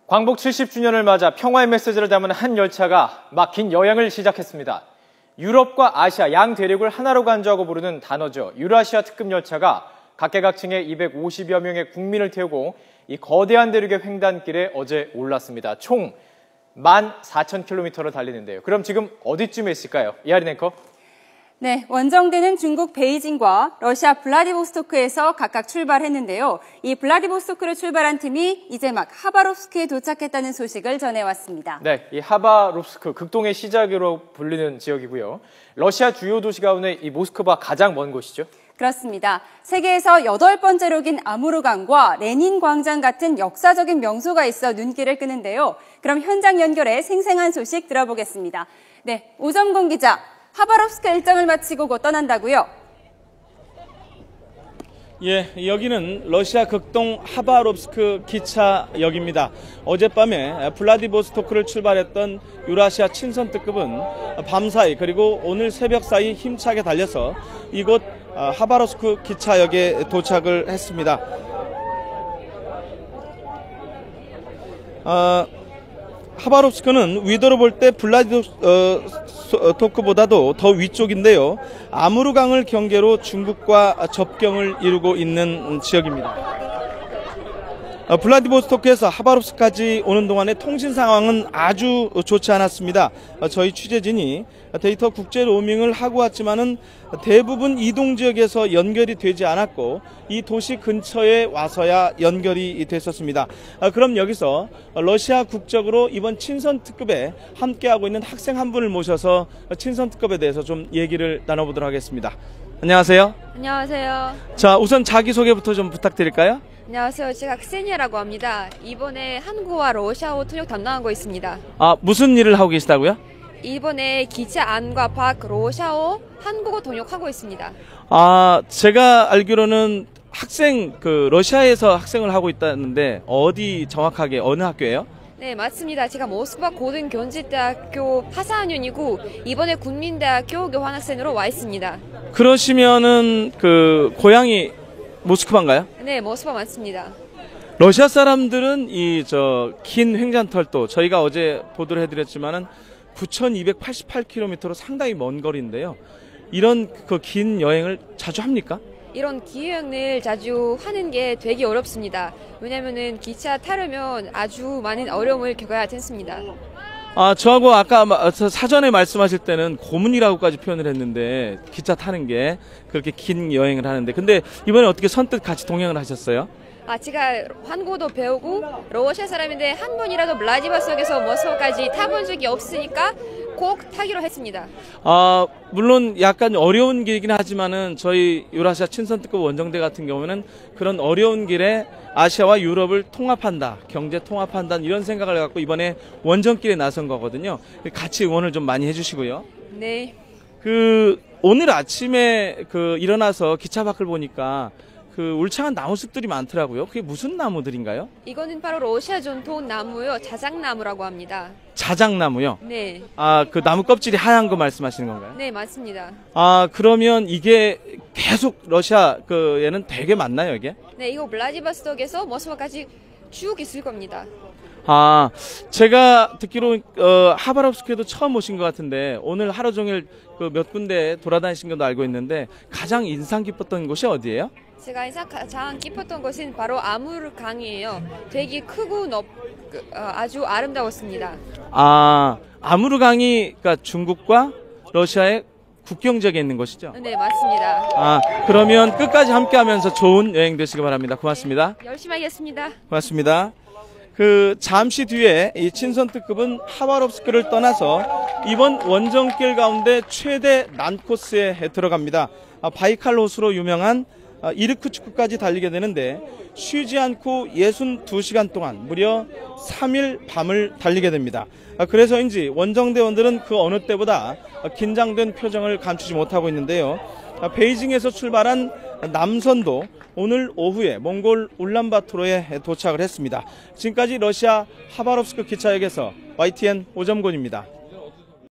광복 70주년을 맞아 평화의 메시지를 담은 한 열차가 막힌 여행을 시작했습니다. 유럽과 아시아 양 대륙을 하나로 간주하고 부르는 단어죠. 유라시아 특급 열차가 각계각층의 250여 명의 국민을 태우고 이 거대한 대륙의 횡단길에 어제 올랐습니다. 총 14,000km를 달리는데요. 그럼 지금 어디쯤에 있을까요? 이하린 앵커. 네, 원정대는 중국 베이징과 러시아 블라디보스토크에서 각각 출발했는데요. 이 블라디보스토크를 출발한 팀이 이제 막 하바롭스크에 도착했다는 소식을 전해왔습니다. 네, 이 하바롭스크, 극동의 시작으로 불리는 지역이고요. 러시아 주요 도시 가운데 이 모스크바 가장 먼 곳이죠? 그렇습니다. 세계에서 8번째로 긴 아무르강과 레닌 광장 같은 역사적인 명소가 있어 눈길을 끄는데요. 그럼 현장 연결해 생생한 소식 들어보겠습니다. 네, 오정곤 기자. 하바롭스크 일정을 마치고 곧 떠난다고요? 예, 여기는 러시아 극동 하바롭스크 기차역입니다. 어젯밤에 블라디보스토크를 출발했던 유라시아 친선 특급은 밤사이 그리고 오늘 새벽 사이 힘차게 달려서 이곳 하바롭스크 기차역에 도착을 했습니다. 하바롭스크는 위도로 볼 때 블라디보스토크보다도 더 위쪽인데요. 아무르강을 경계로 중국과 접경을 이루고 있는 지역입니다. 블라디보스토크에서 하바롭스크까지 오는 동안의 통신 상황은 아주 좋지 않았습니다. 저희 취재진이 데이터 국제 로밍을 하고 왔지만은 대부분 이동 지역에서 연결이 되지 않았고 이 도시 근처에 와서야 연결이 됐었습니다. 그럼 여기서 러시아 국적으로 이번 친선 특급에 함께하고 있는 학생 한 분을 모셔서 친선 특급에 대해서 좀 얘기를 나눠보도록 하겠습니다. 안녕하세요. 안녕하세요. 자, 우선 자기소개부터 좀 부탁드릴까요? 안녕하세요. 제가 ქსenia 라고 합니다. 이번에 한국어와 러시아어 통역 담당하고 있습니다. 아, 무슨 일을 하고 계시다고요? 이번에 기차 안과 밖 러시아어, 한국어 통역하고 있습니다. 아, 제가 알기로는 러시아에서 학생을 하고 있다는데 어디 정확하게 어느 학교예요? 네, 맞습니다. 제가 모스크바 고등경제대학교 하사학년이고 이번에 국민대학교 교환학생으로 와 있습니다. 그러시면은 고향이 모스크바인가요? 네, 모스크바 맞습니다. 러시아 사람들은 긴 횡단철도 저희가 어제 보도를 해드렸지만은 9,288km로 상당히 먼 거리인데요. 이런 긴 여행을 자주 합니까? 이런 기여행을 자주 하는 게 되게 어렵습니다. 왜냐면은 기차 타려면 아주 많은 어려움을 겪어야 됐습니다. 아, 저하고 아까 사전에 말씀하실 때는 고문이라고까지 표현을 했는데 기차 타는 게 그렇게 긴 여행을 하는데 근데 이번에 어떻게 선뜻 같이 동행을 하셨어요? 아, 제가 한국어도 배우고 러시아 사람인데 한 번이라도 블라디보스토크에서 모스크바까지 타본 적이 없으니까 꼭 타기로 했습니다. 아, 물론 약간 어려운 길이긴 하지만은 저희 유라시아 친선특급 원정대 같은 경우는 그런 어려운 길에 아시아와 유럽을 통합한다, 경제 통합한다 이런 생각을 갖고 이번에 원정길에 나선 거거든요. 같이 응원을 좀 많이 해주시고요. 네. 오늘 아침에 일어나서 기차 밖을 보니까 울창한 나무숲들이 많더라고요. 그게 무슨 나무들인가요? 이거는 바로 러시아 전통 나무요. 자작나무라고 합니다. 자작나무요? 네. 아, 나무 껍질이 하얀 거 말씀하시는 건가요? 네, 맞습니다. 아, 그러면 이게 계속 러시아에는 되게 많나요, 이게? 네, 이거 블라디보스토크에서 모스크바까지 쭉 있을 겁니다. 아, 제가 듣기로 하바롭스크에도 처음 오신 것 같은데 오늘 하루 종일 몇 군데 돌아다니신 것도 알고 있는데 가장 인상 깊었던 곳이 어디예요? 제가 가장 깊었던 곳은 바로 아무르강이에요. 되게 크고 아주 아름다웠습니다. 아, 아무르강이 그러니까 중국과 러시아의 국경 지역에 있는 곳이죠? 네, 맞습니다. 아, 그러면 끝까지 함께하면서 좋은 여행 되시기 바랍니다. 고맙습니다. 네, 열심히 하겠습니다. 고맙습니다. 잠시 뒤에 이 친선특급은 하바롭스크를 떠나서 이번 원정길 가운데 최대 난코스에 들어갑니다. 바이칼 호수로 유명한 이르크츠크까지 달리게 되는데 쉬지 않고 62시간 동안 무려 3일 밤을 달리게 됩니다. 그래서인지 원정대원들은 그 어느 때보다 긴장된 표정을 감추지 못하고 있는데요. 베이징에서 출발한 남선도 오늘 오후에 몽골 울란바토르에 도착을 했습니다. 지금까지 러시아 하바롭스크 기차역에서 YTN 오정곤입니다.